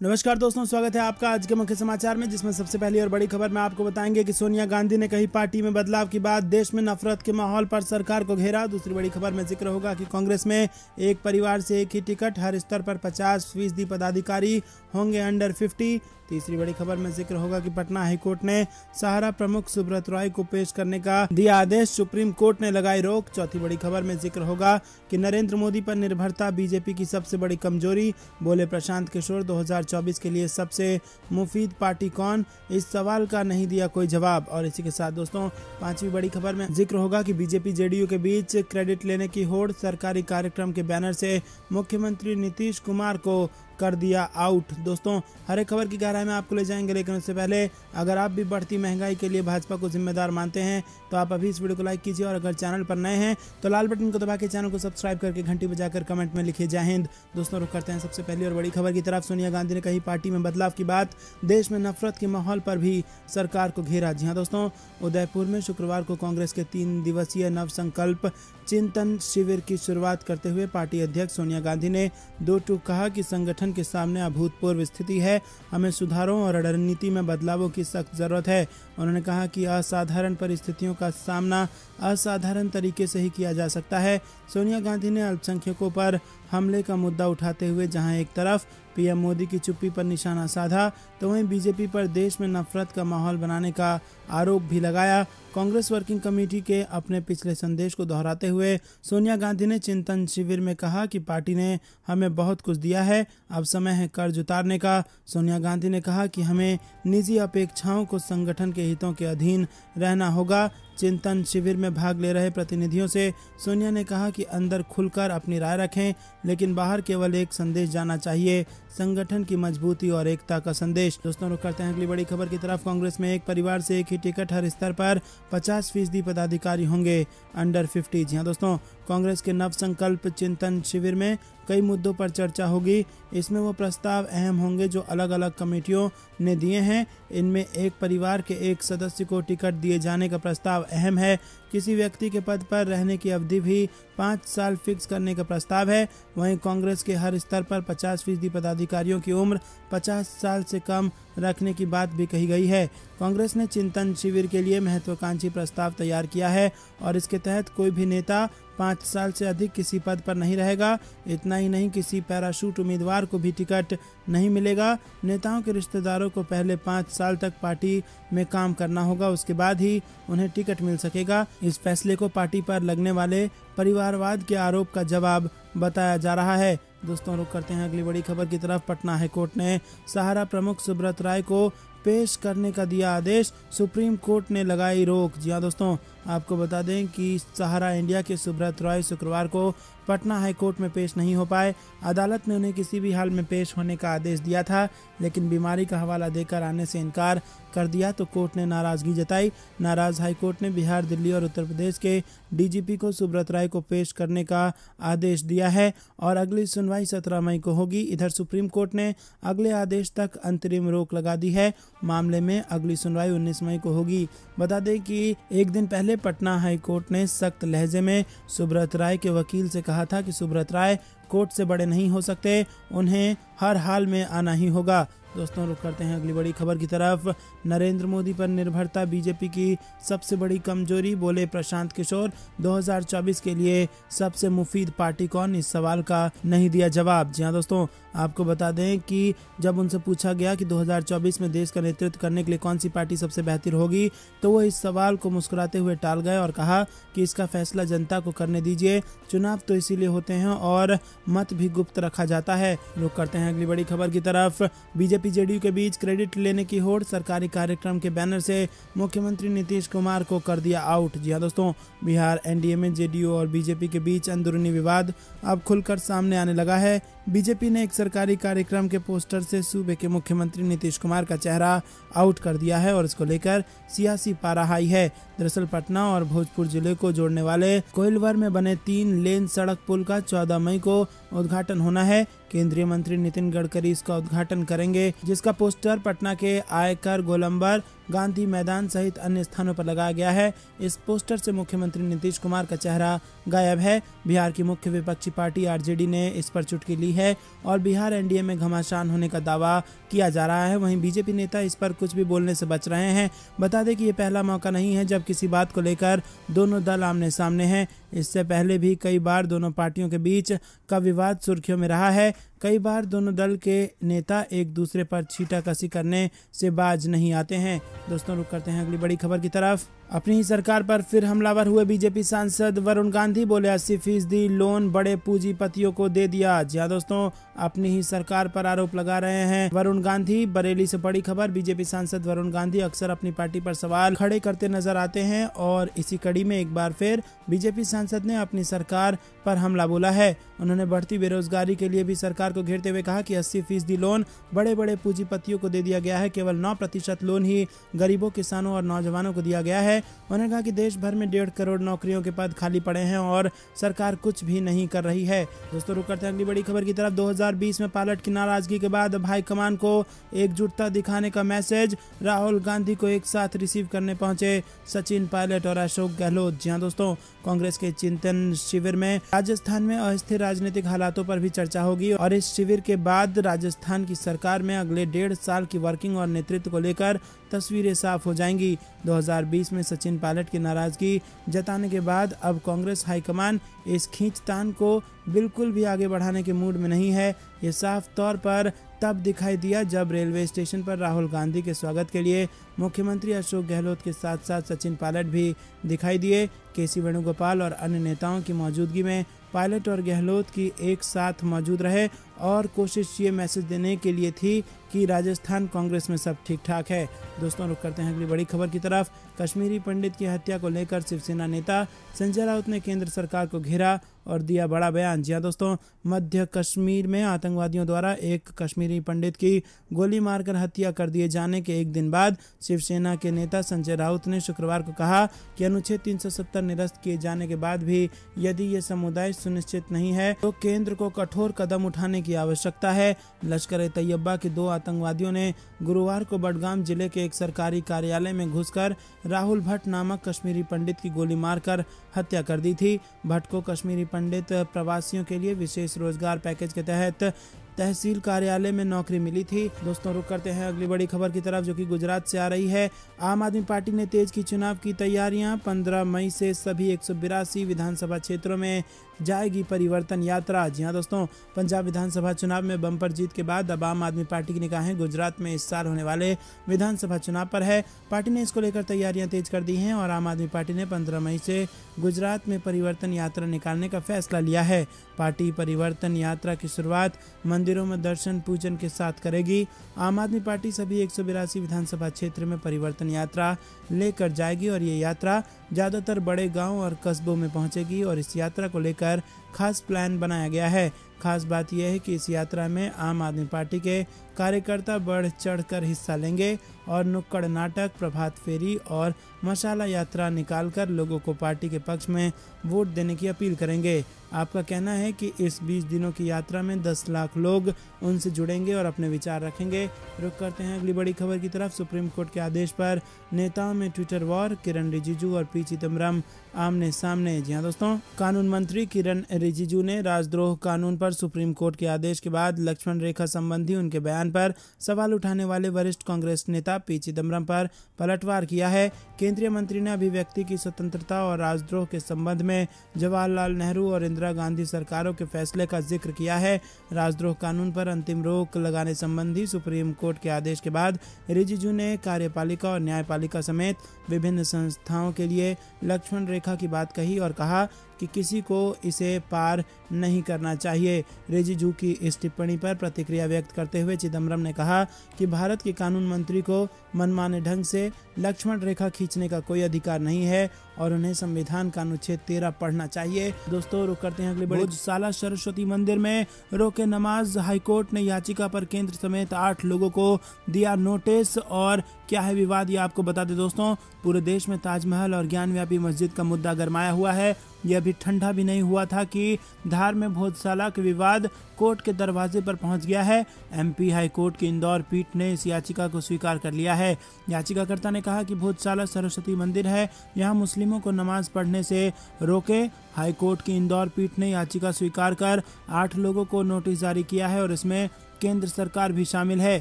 नमस्कार दोस्तों, स्वागत है आपका आज के मुख्य समाचार में, जिसमें सबसे पहली और बड़ी खबर में आपको बताएंगे कि सोनिया गांधी ने कही पार्टी में बदलाव के बाद देश में नफरत के माहौल पर सरकार को घेरा। दूसरी बड़ी खबर में जिक्र होगा कि कांग्रेस में एक परिवार से एक ही टिकट, हर स्तर पर 50% पदाधिकारी होंगे अंडर 50। तीसरी बड़ी खबर में जिक्र होगा कि पटना हाईकोर्ट ने सहारा प्रमुख सुब्रत रॉय को पेश करने का दिया आदेश, सुप्रीम कोर्ट ने लगाई रोक। चौथी बड़ी खबर में जिक्र होगा कि नरेंद्र मोदी पर निर्भरता बीजेपी की सबसे बड़ी कमजोरी, बोले प्रशांत किशोर। 2024 के लिए सबसे मुफीद पार्टी कौन, इस सवाल का नहीं दिया कोई जवाब। और इसी के साथ दोस्तों पांचवी बड़ी खबर में जिक्र होगा कि बीजेपी जेडीयू के बीच क्रेडिट लेने की होड़, सरकारी कार्यक्रम के बैनर से मुख्यमंत्री नीतीश कुमार को कर दिया आउट। दोस्तों हर एक खबर की गहराई में आपको ले जाएंगे, लेकिन उससे पहले अगर आप भी बढ़ती महंगाई के लिए भाजपा को जिम्मेदार मानते हैं तो आप अभी इस वीडियो को लाइक कीजिए, और अगर चैनल पर नए हैं तो लाल बटन को दबा के चैनल को सब्सक्राइब करके घंटी बजाकर कमेंट में लिखिए जय हिंद। दोस्तों रुक करते हैं सबसे पहली और बड़ी खबर की तरफ। सोनिया गांधी ने कही पार्टी में बदलाव की बात, देश में नफरत के माहौल पर भी सरकार को घेरा। जी हाँ दोस्तों, उदयपुर में शुक्रवार को कांग्रेस के 3 दिवसीय नव संकल्प चिंतन शिविर की शुरुआत करते हुए पार्टी अध्यक्ष सोनिया गांधी ने दो टूक कहा कि संगठन के सामने अभूतपूर्व स्थिति है, हमें सुधारों और रणनीति में बदलावों की सख्त जरूरत है। उन्होंने कहा कि असाधारण परिस्थितियों का सामना असाधारण तरीके से ही किया जा सकता है। सोनिया गांधी ने अल्पसंख्यकों पर हमले का मुद्दा उठाते हुए जहां एक तरफ पीएम मोदी की चुप्पी पर निशाना साधा, तो वहीं बीजेपी पर देश में नफरत का माहौल बनाने का आरोप भी लगाया। कांग्रेस वर्किंग कमेटी के अपने पिछले संदेश को दोहराते हुए सोनिया गांधी ने चिंतन शिविर में कहा कि पार्टी ने हमें बहुत कुछ दिया है, अब समय है कर्ज उतारने का। सोनिया गांधी ने कहा कि हमें निजी अपेक्षाओं को संगठन के हितों के अधीन रहना होगा। चिंतन शिविर में भाग ले रहे प्रतिनिधियों से सोनिया ने कहा कि अंदर खुलकर अपनी राय रखें, लेकिन बाहर केवल एक संदेश जाना चाहिए, संगठन की मजबूती और एकता का संदेश। दोस्तों रुक करते हैं अगली बड़ी खबर की तरफ। कांग्रेस में एक परिवार से एक ही टिकट, हर स्तर पर 50% पदाधिकारी होंगे अंडर 50। जी हाँ दोस्तों, कांग्रेस के नव संकल्प चिंतन शिविर में कई मुद्दों पर चर्चा होगी। इसमें वो प्रस्ताव अहम होंगे जो अलग अलग कमेटियों ने दिए हैं। इनमें एक परिवार के एक सदस्य को टिकट दिए जाने का प्रस्ताव अहम है। किसी व्यक्ति के पद पर रहने की अवधि भी 5 साल फिक्स करने का प्रस्ताव है। वहीं कांग्रेस के हर स्तर पर 50% पदाधिकारियों की उम्र 50 साल से कम रखने की बात भी कही गई है। कांग्रेस ने चिंतन शिविर के लिए महत्वाकांक्षी प्रस्ताव तैयार किया है, और इसके तहत कोई भी नेता 5 साल से अधिक किसी पद पर नहीं रहेगा। इतना ही नहीं, किसी पैराशूट उम्मीदवार को भी टिकट नहीं मिलेगा। नेताओं के रिश्तेदारों को पहले 5 साल तक पार्टी में काम करना होगा, उसके बाद ही उन्हें टिकट मिल सकेगा। इस फैसले को पार्टी पर लगने वाले परिवारवाद के आरोप का जवाब बताया जा रहा है। दोस्तों रुक करते हैं अगली बड़ी खबर की तरफ। पटना हाईकोर्ट ने सहारा प्रमुख सुब्रत रॉय को पेश करने का दिया आदेश, सुप्रीम कोर्ट ने लगाई रोक। जी हाँ दोस्तों, आपको बता दें कि सहारा इंडिया के सुब्रत रॉय शुक्रवार को पटना हाईकोर्ट में पेश नहीं हो पाए। अदालत ने उन्हें किसी भी हाल में पेश होने का आदेश दिया था, लेकिन बीमारी का हवाला देकर आने से इनकार कर दिया, तो कोर्ट ने नाराजगी जताई। नाराज हाईकोर्ट ने बिहार, दिल्ली और उत्तर प्रदेश के डीजीपी को सुब्रत रॉय को पेश करने का आदेश दिया है, और अगली सुनवाई 17 मई को होगी। इधर सुप्रीम कोर्ट ने अगले आदेश तक अंतरिम रोक लगा दी है। मामले में अगली सुनवाई 19 मई को होगी। बता दें कि एक दिन पहले पटना हाईकोर्ट ने सख्त लहजे में सुब्रत रॉय के वकील से कहा था कि सुब्रत रॉय कोर्ट से बड़े नहीं हो सकते, उन्हें हर हाल में आना ही होगा। दोस्तों रुक करते हैं अगली बड़ी खबर की तरफ। नरेंद्र मोदी पर निर्भरता बीजेपी की सबसे बड़ी कमजोरी, बोले प्रशांत किशोर। 2024 के लिए सबसे मुफीद पार्टी कौन, इस सवाल का नहीं दिया जवाब। जी हाँ दोस्तों, आपको बता दें कि जब उनसे पूछा गया कि 2024 में देश का नेतृत्व करने के लिए कौन सी पार्टी सबसे बेहतर होगी, तो वो इस सवाल को मुस्कुराते हुए टाल गए और कहा कि इसका फैसला जनता को करने दीजिए, चुनाव तो इसीलिए होते हैं और मत भी गुप्त रखा जाता है। रुक करते हैं अगली बड़ी खबर की तरफ। बीजेपी जेडीयू के बीच क्रेडिट लेने की होड़, सरकारी कार्यक्रम के बैनर से मुख्यमंत्री नीतीश कुमार को कर दिया आउट। जी हाँ दोस्तों, बिहार एनडीए में जेडीयू और बीजेपी के बीच अंदरूनी विवाद अब खुलकर सामने आने लगा है। बीजेपी ने एक सरकारी कार्यक्रम के पोस्टर से सूबे के मुख्यमंत्री नीतीश कुमार का चेहरा आउट कर दिया है, और इसको लेकर सियासी पारा हाई है। दरअसल पटना और भोजपुर जिले को जोड़ने वाले कोइलवर में बने 3 लेन सड़क पुल का 14 मई को उद्घाटन होना है। केंद्रीय मंत्री नितिन गडकरी इसका उद्घाटन करेंगे, जिसका पोस्टर पटना के आयकर गोलंबर गांधी मैदान सहित अन्य स्थानों पर लगाया गया है। इस पोस्टर से मुख्यमंत्री नीतीश कुमार का चेहरा गायब है। बिहार की मुख्य विपक्षी पार्टी आरजेडी ने इस पर चुटकी ली है और बिहार एनडीए में घमासान होने का दावा किया जा रहा है। वहीं बीजेपी नेता इस पर कुछ भी बोलने से बच रहे हैं। बता दें कि ये पहला मौका नहीं है जब किसी बात को लेकर दोनों दल आमने सामने हैं। इससे पहले भी कई बार दोनों पार्टियों के बीच का विवाद सुर्खियों में रहा है। कई बार दोनों दल के नेता एक दूसरे पर छींटाकशी करने से बाज नहीं आते हैं। दोस्तों, रुक करते हैं अगली बड़ी खबर की तरफ। अपनी ही सरकार पर फिर हमलावर हुए बीजेपी सांसद वरुण गांधी। बोले 80% लोन बड़े पूंजीपतियों को दे दिया। जी हाँ दोस्तों, अपनी ही सरकार पर आरोप लगा रहे हैं वरुण गांधी। बरेली से बड़ी खबर। बीजेपी सांसद वरुण गांधी अक्सर अपनी पार्टी पर सवाल खड़े करते नजर आते हैं और इसी कड़ी में एक बार फिर बीजेपी सांसद ने अपनी सरकार पर हमला बोला है। उन्होंने बढ़ती बेरोजगारी के लिए भी सरकार को घेरते हुए कहा कि 80% लोन बड़े बड़े पूंजीपतियों को दे दिया गया है। केवल 9% लोन ही गरीबों, किसानों और नौजवानों को दिया गया है। उन्होंने कहा कि देश भर में 1.5 करोड़ नौकरियों के पद खाली पड़े हैं और सरकार कुछ भी नहीं कर रही है। दोस्तों, रुक करते हैं अगली बड़ी खबर की तरफ। 2020 में पायलट की नाराजगी के बाद हाईकमान को एकजुटता दिखाने का मैसेज। राहुल गांधी को एक साथ रिसीव करने पहुंचे सचिन पायलट और अशोक गहलोत। जी हाँ दोस्तों, कांग्रेस के चिंतन शिविर में राजस्थान में अस्थिर राजनीतिक हालातों पर भी चर्चा होगी और इस शिविर के बाद राजस्थान की सरकार में अगले 1.5 साल की वर्किंग और नेतृत्व को लेकर तस्वीरें साफ हो जाएंगी। 2020 में सचिन पायलट की नाराजगी जताने के बाद अब कांग्रेस हाईकमान इस खींचतान को बिल्कुल भी आगे बढ़ाने के मूड में नहीं है। ये साफ तौर पर तब दिखाई दिया जब रेलवे स्टेशन पर राहुल गांधी के स्वागत के लिए मुख्यमंत्री अशोक गहलोत के साथ साथ सचिन पायलट भी दिखाई दिए। केसी वेणुगोपाल और अन्य नेताओं की मौजूदगी में पायलट और गहलोत की एक साथ मौजूद रहे और कोशिश ये मैसेज देने के लिए थी कि राजस्थान कांग्रेस में सब ठीक ठाक है। दोस्तों, रुक करते हैं अगली बड़ी खबर की तरफ। कश्मीरी पंडित की हत्या को लेकर शिवसेना नेता संजय राउत ने केंद्र सरकार को घेरा और दिया बड़ा बयान। जी हाँ दोस्तों, मध्य कश्मीर में आतंकवादियों द्वारा एक कश्मीरी पंडित की गोली मारकर हत्या कर दिए जाने के एक दिन बाद शिवसेना के नेता संजय राउत ने शुक्रवार को कहा कि अनुच्छेद 370 निरस्त किए जाने के बाद भी यदि ये समुदाय सुनिश्चित नहीं है तो केंद्र को कठोर कदम उठाने की आवश्यकता है। लश्कर-ए-तैयबा के 2 आतंकवादियों ने गुरुवार को बडगाम जिले के एक सरकारी कार्यालय में घुसकर राहुल भट्ट नामक कश्मीरी पंडित की गोली मारकर हत्या कर दी थी। भट्ट को कश्मीरी पंडित प्रवासियों के लिए विशेष रोजगार पैकेज के तहत तहसील कार्यालय में नौकरी मिली थी। दोस्तों, रुक करते हैं अगली बड़ी खबर की तरफ जो कि गुजरात से आ रही है। आम आदमी पार्टी ने तेज की चुनाव की तैयारियां। 15 मई से सभी 182 विधानसभा क्षेत्रों में जाएगी परिवर्तन यात्रा। जी हाँ दोस्तों, पंजाब विधानसभा चुनाव में बम्पर जीत के बाद अब आम आदमी पार्टी की निगाहें गुजरात में इस साल होने वाले विधानसभा चुनाव पर है। पार्टी ने इसको लेकर तैयारियां तेज कर दी हैं और आम आदमी पार्टी ने 15 मई से गुजरात में परिवर्तन यात्रा निकालने का फैसला लिया है। पार्टी परिवर्तन यात्रा की शुरुआत मंदिरों में दर्शन पूजन के साथ करेगी। आम आदमी पार्टी सभी 182 विधानसभा क्षेत्र में परिवर्तन यात्रा लेकर जाएगी और ये यात्रा ज़्यादातर बड़े गांव और कस्बों में पहुंचेगी और इस यात्रा को लेकर खास प्लान बनाया गया है। खास बात यह है कि इस यात्रा में आम आदमी पार्टी के कार्यकर्ता बढ़ चढ़कर हिस्सा लेंगे और नुक्कड़ नाटक, प्रभात फेरी और मशाला यात्रा निकालकर लोगों को पार्टी के पक्ष में वोट देने की अपील करेंगे। आपका कहना है कि इस 20 दिनों की यात्रा में 10 लाख लोग उनसे जुड़ेंगे और अपने विचार रखेंगे। रुक करते हैं अगली बड़ी खबर की तरफ। सुप्रीम कोर्ट के आदेश पर नेताओं में ट्विटर वॉर। किरण रिजिजू और पी चिदम्बरम आमने सामने। जी हाँ दोस्तों, कानून मंत्री किरण रिजिजू ने राजद्रोह कानून पर सुप्रीम कोर्ट के आदेश के बाद लक्ष्मण रेखा संबंधी उनके बयान पर सवाल उठाने वाले वरिष्ठ कांग्रेस नेता पी चिदम्बरम पर पलटवार किया है। केंद्रीय मंत्री ने अभिव्यक्ति की स्वतंत्रता और राजद्रोह के संबंध में जवाहरलाल नेहरू और इंदिरा गांधी सरकारों के फैसले का जिक्र किया है। राजद्रोह कानून पर अंतिम रोक लगाने संबंधी सुप्रीम कोर्ट के आदेश के बाद रिजिजू ने कार्यपालिका और न्यायपालिका समेत विभिन्न संस्थाओं के लिए लक्ष्मण रेखा की बात कही और कहा कि किसी को इसे पार नहीं करना चाहिए। रिजिजू की इस टिप्पणी पर प्रतिक्रिया व्यक्त करते हुए चिदम्बरम ने कहा कि भारत के कानून मंत्री को मनमाने ढंग से लक्ष्मण रेखा खींचने का कोई अधिकार नहीं है और उन्हें संविधान का अनुच्छेद 13 पढ़ना चाहिए। दोस्तों, रुक करते हैं अगले बड़े। भोजशाला सरस्वती मंदिर में रोके नमाज। हाईकोर्ट ने याचिका पर केंद्र समेत 8 लोगों को दिया नोटिस। और क्या है विवाद, ये आपको बता दें दोस्तों। पूरे देश में ताजमहल और ज्ञानव्यापी मस्जिद का मुद्दा गरमाया हुआ है। यह भी ठंडा भी नहीं हुआ था कि धार में भोजशाला के विवाद कोर्ट के दरवाजे पर पहुंच गया है। एमपी हाई कोर्ट की इंदौर पीठ ने इस याचिका को स्वीकार कर लिया है। याचिकाकर्ता ने कहा कि भोजशाला सरस्वती मंदिर है, यहां मुस्लिमों को नमाज पढ़ने से रोके। हाई कोर्ट की इंदौर पीठ ने याचिका स्वीकार कर 8 लोगों को नोटिस जारी किया है और इसमें केंद्र सरकार भी शामिल है।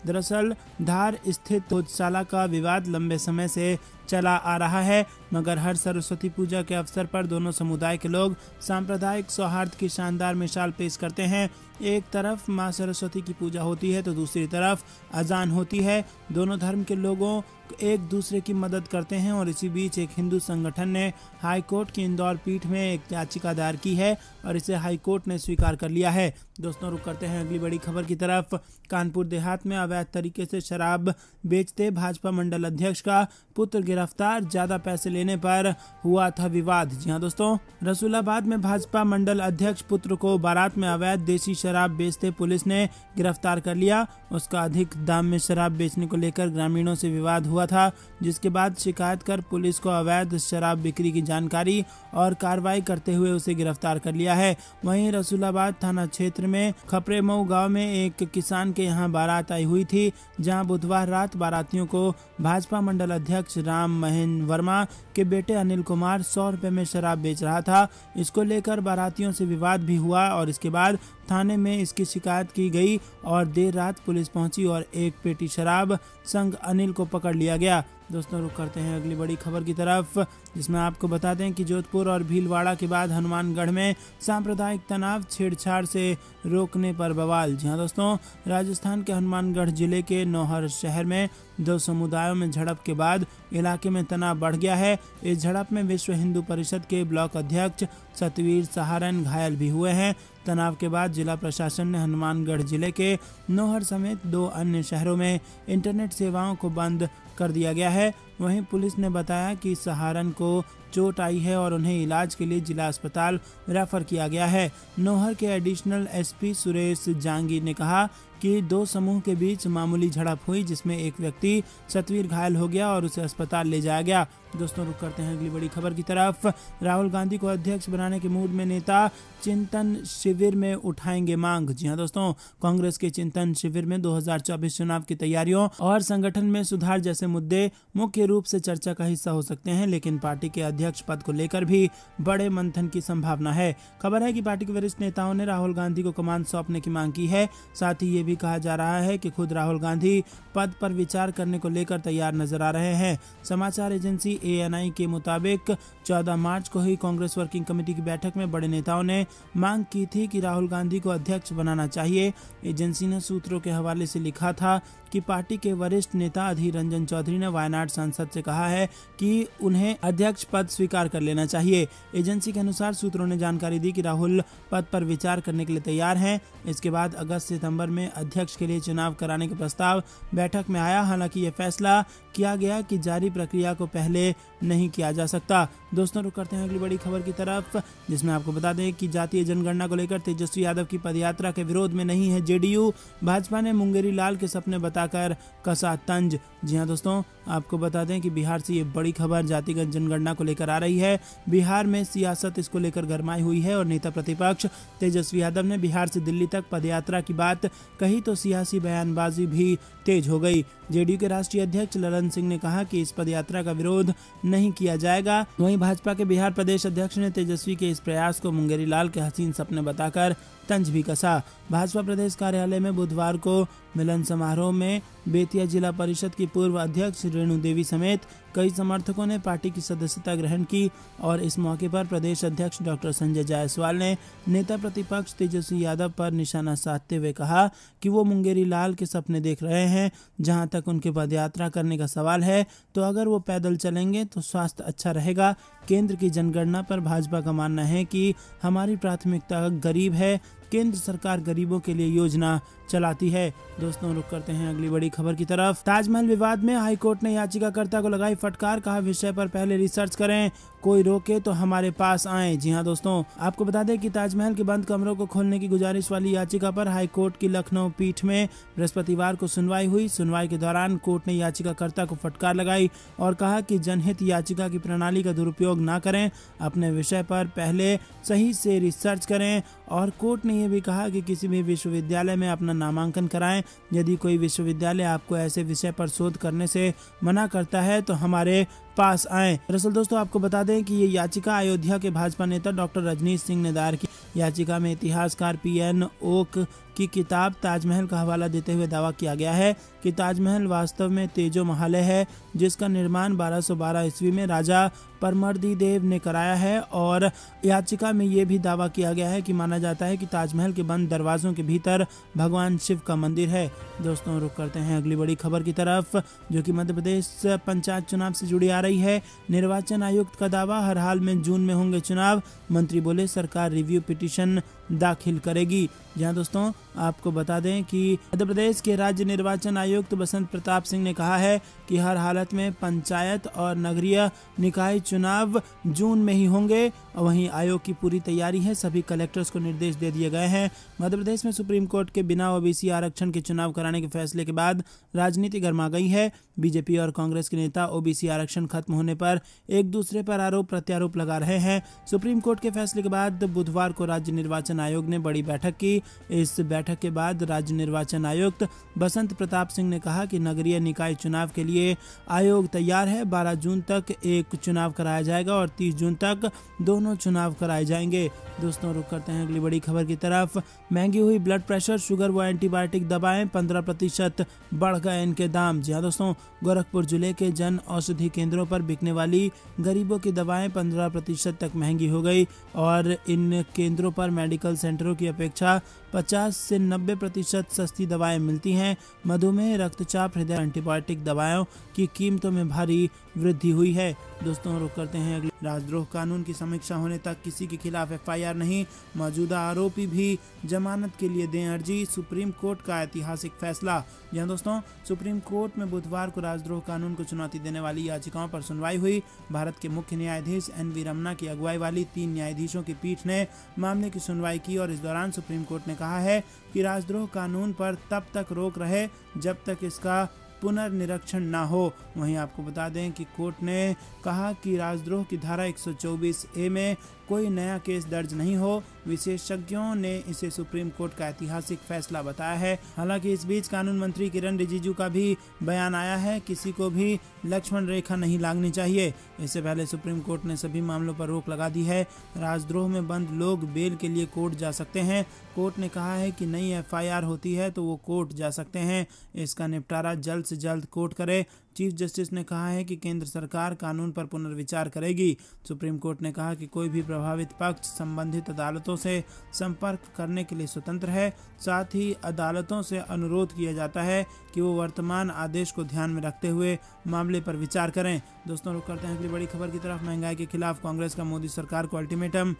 दरअसल धार स्थित भोजशाला का विवाद लंबे समय से चला आ रहा है, मगर हर सरस्वती पूजा के अवसर पर दोनों समुदाय के लोग सांप्रदायिक सौहार्द की शानदार मिसाल पेश करते हैं। एक तरफ मां सरस्वती की पूजा होती है तो दूसरी तरफ अजान होती है। दोनों धर्म के लोगों एक दूसरे की मदद करते हैं और इसी बीच एक हिंदू संगठन ने हाई कोर्ट की इंदौर पीठ में एक याचिका दायर की है और इसे हाई कोर्ट ने स्वीकार कर लिया है। दोस्तों, रुक करते हैं अगली बड़ी खबर की तरफ। कानपुर देहात में अवैध तरीके से शराब बेचते भाजपा मंडल अध्यक्ष का पुत्र गिरफ्तार, ज्यादा पैसे लेने पर हुआ था विवाद। जी हां दोस्तों, रसूलाबाद में भाजपा मंडल अध्यक्ष पुत्र को बारात में अवैध देसी शराब बेचते पुलिस ने गिरफ्तार कर लिया। उसका अधिक दाम में शराब बेचने को लेकर ग्रामीणों से विवाद हुआ था, जिसके बाद शिकायत कर पुलिस को अवैध शराब बिक्री की जानकारी और कार्रवाई करते हुए उसे गिरफ्तार कर लिया है। वहीं रसूलाबाद थाना क्षेत्र में खपरेमऊ गांव में एक किसान के यहां बारात आई हुई थी, जहां बुधवार रात बारातियों को भाजपा मंडल अध्यक्ष राम महेंद्र वर्मा के बेटे अनिल कुमार 100 रुपए में शराब बेच रहा था। इसको लेकर बारातियों से विवाद भी हुआ और इसके बाद थाने में इसकी शिकायत की गई और देर रात पुलिस पहुंची और एक पेटी शराब संग अनिल को पकड़ लिया गया। दोस्तों, रुक करते हैं अगली बड़ी खबर की तरफ, जिसमें आपको बता दें कि जोधपुर और भीलवाड़ा के बाद हनुमानगढ़ में सांप्रदायिक तनाव छेड़छाड़ से रोकने पर बवाल। जी हां दोस्तों, राजस्थान के हनुमानगढ़ जिले के नौहर शहर में 2 समुदायों में झड़प के बाद इलाके में तनाव बढ़ गया है। इस झड़प में विश्व हिंदू परिषद के ब्लॉक अध्यक्ष सतवीर सहारन घायल भी हुए हैं। तनाव के बाद जिला प्रशासन ने हनुमानगढ़ जिले के नौहर समेत 2 अन्य शहरों में इंटरनेट सेवाओं को बंद कर दिया गया है। वहीं पुलिस ने बताया कि सहारन को चोट आई है और उन्हें इलाज के लिए जिला अस्पताल रेफर किया गया है। नौहर के एडिशनल एसपी सुरेश जांगी ने कहा कि 2 समूह के बीच मामूली झड़प हुई, जिसमें एक व्यक्ति सतवीर घायल हो गया और उसे अस्पताल ले जाया गया। दोस्तों, रुक करते हैं अगली बड़ी खबर की तरफ। राहुल गांधी को अध्यक्ष बनाने के मूड में नेता चिंतन शिविर में उठाएंगे मांग। जी हां दोस्तों, कांग्रेस के चिंतन शिविर में 2024 चुनाव की तैयारियों और संगठन में सुधार जैसे मुद्दे मुख्य रूप से चर्चा का हिस्सा हो सकते हैं, लेकिन पार्टी के अध्यक्ष पद को लेकर भी बड़े मंथन की संभावना है। खबर है कि पार्टी के वरिष्ठ नेताओं ने राहुल गांधी को कमान सौंपने की मांग की है। साथ ही ये भी कहा जा रहा है कि खुद राहुल गांधी पद पर विचार करने को लेकर तैयार नजर आ रहे हैं। समाचार एजेंसी ANI के मुताबिक 14 मार्च को ही कांग्रेस वर्किंग कमेटी की बैठक में बड़े नेताओं ने मांग की थी कि राहुल गांधी को अध्यक्ष बनाना चाहिए। एजेंसी ने सूत्रों के हवाले से लिखा था कि पार्टी के वरिष्ठ नेता अधीर रंजन चौधरी ने वायनाड सांसद से कहा है कि उन्हें अध्यक्ष पद स्वीकार कर लेना चाहिए। एजेंसी के अनुसार सूत्रों ने जानकारी दी कि राहुल पद पर विचार करने के लिए तैयार हैं। इसके बाद अगस्त-सितंबर में अध्यक्ष के लिए चुनाव कराने का प्रस्ताव बैठक में आया। हालांकि यह फैसला किया गया कि जारी प्रक्रिया को पहले नहीं किया जा सकता। दोस्तों, रुक करते हैं अगली बड़ी खबर की तरफ, जिसमें आपको बता दें कि जातीय जनगणना को लेकर तेजस्वी यादव की पदयात्रा के विरोध में नहीं है जेडीयू। भाजपा ने मुंगेरी लाल के सपने बताकर कसा तंज। जी हां दोस्तों, आपको बता दें कि बिहार से ये बड़ी खबर जातिगत जनगणना को लेकर आ रही है। बिहार में सियासत इसको लेकर गरमाई हुई है और नेता प्रतिपक्ष तेजस्वी यादव ने बिहार से दिल्ली तक पदयात्रा की बात कही तो सियासी बयानबाजी भी तेज हो गई। जेडीयू के राष्ट्रीय अध्यक्ष ललन सिंह ने कहा कि इस पदयात्रा का विरोध नहीं किया जाएगा। वहीं भाजपा के बिहार प्रदेश अध्यक्ष ने तेजस्वी के इस प्रयास को मुंगेरी लाल के हसीन सपने बताकर तंज भी कसा। भाजपा प्रदेश कार्यालय में बुधवार को मिलन समारोह में बेतिया जिला परिषद की पूर्व अध्यक्ष रेणु देवी समेत कई समर्थकों ने पार्टी की सदस्यता ग्रहण की और इस मौके पर प्रदेश अध्यक्ष डॉक्टर संजय जायसवाल ने नेता प्रतिपक्ष तेजस्वी यादव पर निशाना साधते हुए कहा कि वो मुंगेरी लाल के सपने देख रहे हैं। जहां तक उनके पदयात्रा करने का सवाल है तो अगर वो पैदल चलेंगे तो स्वास्थ्य अच्छा रहेगा। केंद्र की जनगणना पर भाजपा का मानना है कि हमारी प्राथमिकता गरीब है। केंद्र सरकार गरीबों के लिए योजना चलाती है। दोस्तों रुक करते हैं अगली बड़ी खबर की तरफ। ताजमहल विवाद में हाईकोर्ट ने याचिकाकर्ता को लगाई फटकार, कहा विषय पर पहले रिसर्च करें, कोई रोके तो हमारे पास आए। जी हां दोस्तों, आपको बता दें कि ताजमहल के बंद कमरों को खोलने की गुजारिश वाली याचिका पर हाईकोर्ट की लखनऊ पीठ में बृहस्पतिवार को सुनवाई हुई। सुनवाई के दौरान कोर्ट ने याचिकाकर्ता को फटकार लगाई और कहा कि जनहित याचिका की प्रणाली का दुरुपयोग न करें, अपने विषय पर पहले सही से रिसर्च करें। और कोर्ट ने यह भी कहा कि किसी भी विश्वविद्यालय में अपना नामांकन कराएं। यदि कोई विश्वविद्यालय आपको ऐसे विषय पर शोध करने से मना करता है तो हमारे पास आए। दरअसल दोस्तों आपको बता दें कि ये याचिका अयोध्या के भाजपा नेता डॉक्टर रजनीश सिंह ने दायर की। याचिका में इतिहासकार पीएन ओक की किताब ताजमहल का हवाला देते हुए दावा किया गया है कि ताजमहल वास्तव में तेजो महल है, जिसका निर्माण 1212 ईस्वी में राजा परमर्दी देव ने कराया है। और याचिका में ये भी दावा किया गया है कि माना जाता है कि ताजमहल के बंद दरवाजों के भीतर भगवान शिव का मंदिर है। दोस्तों रुक करते हैं अगली बड़ी खबर की तरफ, जो कि मध्य प्रदेश पंचायत चुनाव से जुड़ी आ रही है। निर्वाचन आयुक्त का दावा, हर हाल में जून में होंगे चुनाव। मंत्री बोले सरकार रिव्यू पिटीशन दाखिल करेगी। जहां दोस्तों आपको बता दें कि मध्य प्रदेश के राज्य निर्वाचन आयुक्त बसंत प्रताप सिंह ने कहा है कि हर हालत में पंचायत और नगरीय निकाय चुनाव जून में ही होंगे। वहीं आयोग की पूरी तैयारी है, सभी कलेक्टर्स को निर्देश दे दिए गए हैं। मध्य प्रदेश में सुप्रीम कोर्ट के बिना ओबीसी आरक्षण के चुनाव कराने के फैसले के बाद राजनीति गर्मा गई है। बीजेपी और कांग्रेस के नेता ओबीसी आरक्षण खत्म होने पर एक दूसरे पर आरोप प्रत्यारोप लगा रहे हैं। सुप्रीम कोर्ट के फैसले के बाद बुधवार को राज्य निर्वाचन आयोग ने बड़ी बैठक की। इस बैठक के बाद राज्य निर्वाचन आयुक्त बसंत प्रताप सिंह ने कहा कि नगरीय निकाय चुनाव के लिए आयोग तैयार है। 12 जून तक एक चुनाव कराया जाएगा और 30 जून तक दोनों चुनाव कराए जाएंगे। दोस्तों रुक करते हैं अगली बड़ी खबर की तरफ। महंगी हुई ब्लड प्रेशर, शुगर व एंटीबायोटिक दवाएं 15% बढ़ गए इनके दाम। जी हाँ दोस्तों, गोरखपुर जिले के जन औषधि केंद्रों पर बिकने वाली गरीबों की दवाएं 15% तक महंगी हो गई और इन केंद्रों पर मेडिकल सेंटरों की अपेक्षा 50 से 90% सस्ती दवाएं मिलती हैं। मधुमेह, रक्तचाप, हृदय, एंटीबायोटिक दवाओं की कीमतों में भारी वृद्धि हुई है। दोस्तों रुक करते हैं अगले। राजद्रोह कानून की समीक्षा होने तक किसी के खिलाफ एफआईआर नहीं, मौजूदा आरोपी भी जमानत के लिए दें अर्जी, सुप्रीम कोर्ट का ऐतिहासिक फैसला। जहां दोस्तों सुप्रीम कोर्ट में बुधवार को राजद्रोह कानून को चुनौती देने वाली याचिकाओं पर सुनवाई हुई। भारत के मुख्य न्यायाधीश एनवी रमन्ना की अगुवाई वाली 3 न्यायाधीशों की पीठ ने मामले की सुनवाई की और इस दौरान सुप्रीम कोर्ट ने कहा है कि राजद्रोह कानून पर तब तक रोक रहे जब तक इसका पुनर्निरीक्षण न हो। वहीं आपको बता दें कि कोर्ट ने कहा कि राजद्रोह की धारा 124A में कोई नया केस दर्ज नहीं हो। विशेषज्ञों ने इसे सुप्रीम कोर्ट का ऐतिहासिक फैसला बताया है। हालांकि इस बीच कानून मंत्री किरण रिजिजू का भी बयान आया है, किसी को भी लक्ष्मण रेखा नहीं लागनी चाहिए। इससे पहले सुप्रीम कोर्ट ने सभी मामलों पर रोक लगा दी है। राजद्रोह में बंद लोग बेल के लिए कोर्ट जा सकते हैं। कोर्ट ने कहा है कि नई एफआईआर होती है तो वो कोर्ट जा सकते हैं, इसका निपटारा जल्द से जल्द कोर्ट करे। चीफ जस्टिस ने कहा है कि केंद्र सरकार कानून पर पुनर्विचार करेगी। सुप्रीम कोर्ट ने कहा कि कोई भी प्रभावित पक्ष संबंधित अदालतों से संपर्क करने के लिए स्वतंत्र है। साथ ही अदालतों से अनुरोध किया जाता है कि वो वर्तमान आदेश को ध्यान में रखते हुए मामले पर विचार करें। दोस्तों रुक करते हैं अगली बड़ी खबर की तरफ। महंगाई के खिलाफ कांग्रेस का मोदी सरकार को अल्टीमेटम,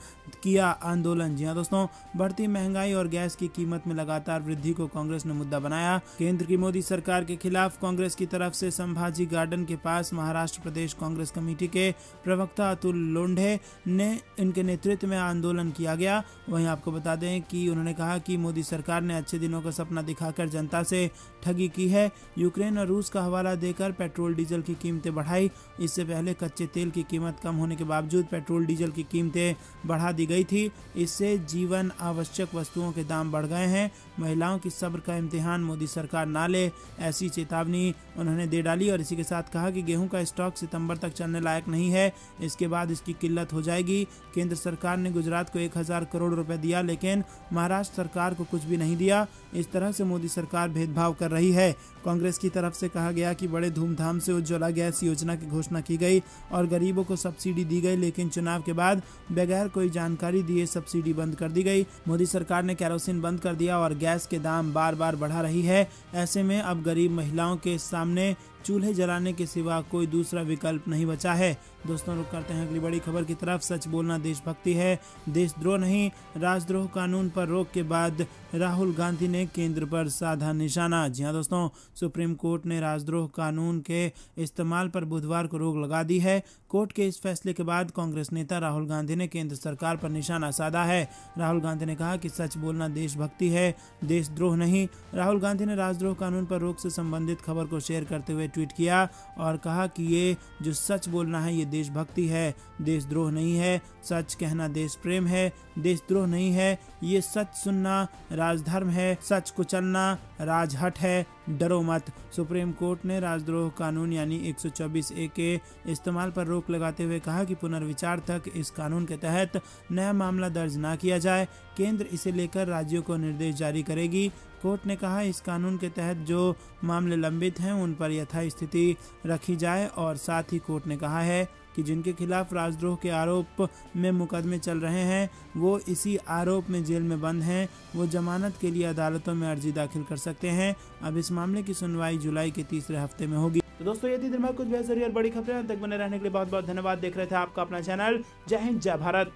किया आंदोलन। जी हाँ दोस्तों, बढ़ती महंगाई और गैस की कीमत में लगातार वृद्धि को कांग्रेस ने मुद्दा बनाया। केंद्र की मोदी सरकार के खिलाफ कांग्रेस की तरफ से संभाजी गार्डन के पास महाराष्ट्र प्रदेश कांग्रेस कमेटी के प्रवक्ता अतुल लोंढे ने इनके नेतृत्व में आंदोलन किया गया। वहीं आपको बता दें कि उन्होंने कहा कि मोदी सरकार ने अच्छे दिनों का सपना दिखाकर जनता से ठगी की है। यूक्रेन और रूस का हवाला देकर पेट्रोल डीजल की कीमतें बढ़ाई। इससे पहले कच्चे तेल की कीमत कम होने के बावजूद पेट्रोल डीजल की कीमतें बढ़ा दी गई थी। इससे जीवन आवश्यक वस्तुओं के दाम बढ़ गए हैं। महिलाओं की सब्र का इम्तिहान मोदी सरकार ना ले, ऐसी चेतावनी उन्होंने दे डाली। और इसी के साथ कहा कि गेहूं का स्टॉक सितंबर तक चलने लायक नहीं है, इसके बाद इसकी किल्लत हो जाएगी। केंद्र सरकार ने गुजरात को 1000 करोड़ रुपए दिया, लेकिन महाराष्ट्र सरकार को कुछ भी नहीं दिया। इस तरह से मोदी सरकार भेदभाव कर रही है। कांग्रेस की तरफ से कहा गया कि बड़े धूमधाम से उज्ज्वला गैस योजना की घोषणा की गई और गरीबों को सब्सिडी दी गई, लेकिन चुनाव के बाद बगैर कोई जानकारी दिए सब्सिडी बंद कर दी गई। मोदी सरकार ने केरोसिन बंद कर दिया और गैस के दाम बार बार बढ़ा रही है। ऐसे में अब गरीब महिलाओं के सामने चूल्हे चूल्हे जलाने के सिवा कोई दूसरा विकल्प नहीं बचा है। दोस्तों, रुक करते हैं अगली बड़ी खबर की तरफ। सच बोलना देशभक्ति है, देशद्रोह नहीं। राजद्रोह कानून पर रोक के बाद राहुल गांधी ने केंद्र पर साधा निशाना। जी हां दोस्तों, सुप्रीम कोर्ट ने राजद्रोह कानून के इस्तेमाल पर बुधवार को रोक लगा दी है। कोर्ट के इस फैसले के बाद कांग्रेस नेता राहुल गांधी ने केंद्र सरकार पर निशाना साधा है। राहुल गांधी ने कहा कि सच बोलना देशभक्ति है, देशद्रोह नहीं। राहुल गांधी ने राजद्रोह कानून पर रोक से संबंधित खबर को शेयर करते हुए ट्वीट किया और कहा कि ये जो सच बोलना है ये देशभक्ति है, देशद्रोह नहीं है। सच कहना देश प्रेम है, देशद्रोह नहीं है। ये सच सुनना राजधर्म है, सच कुचलना राजहट है, डरो मत। सुप्रीम कोर्ट ने राजद्रोह कानून यानी 124A के इस्तेमाल पर रोक लगाते हुए कहा कि पुनर्विचार तक इस कानून के तहत नया मामला दर्ज न किया जाए। केंद्र इसे लेकर राज्यों को निर्देश जारी करेगी। कोर्ट ने कहा इस कानून के तहत जो मामले लंबित हैं उन पर यथास्थिति रखी जाए और साथ ही कोर्ट ने कहा है कि जिनके खिलाफ राजद्रोह के आरोप में मुकदमे चल रहे हैं वो इसी आरोप में जेल में बंद हैं, वो जमानत के लिए अदालतों में अर्जी दाखिल कर सकते हैं। अब इस मामले की सुनवाई जुलाई के तीसरे हफ्ते में होगी। तो दोस्तों, ये थी दिन भर कुछ बेहतरीन और बड़ी खबरें। तक बने रहने के लिए बहुत बहुत धन्यवाद। देख रहे थे आपका अपना चैनल। जय हिंद, जय भारत।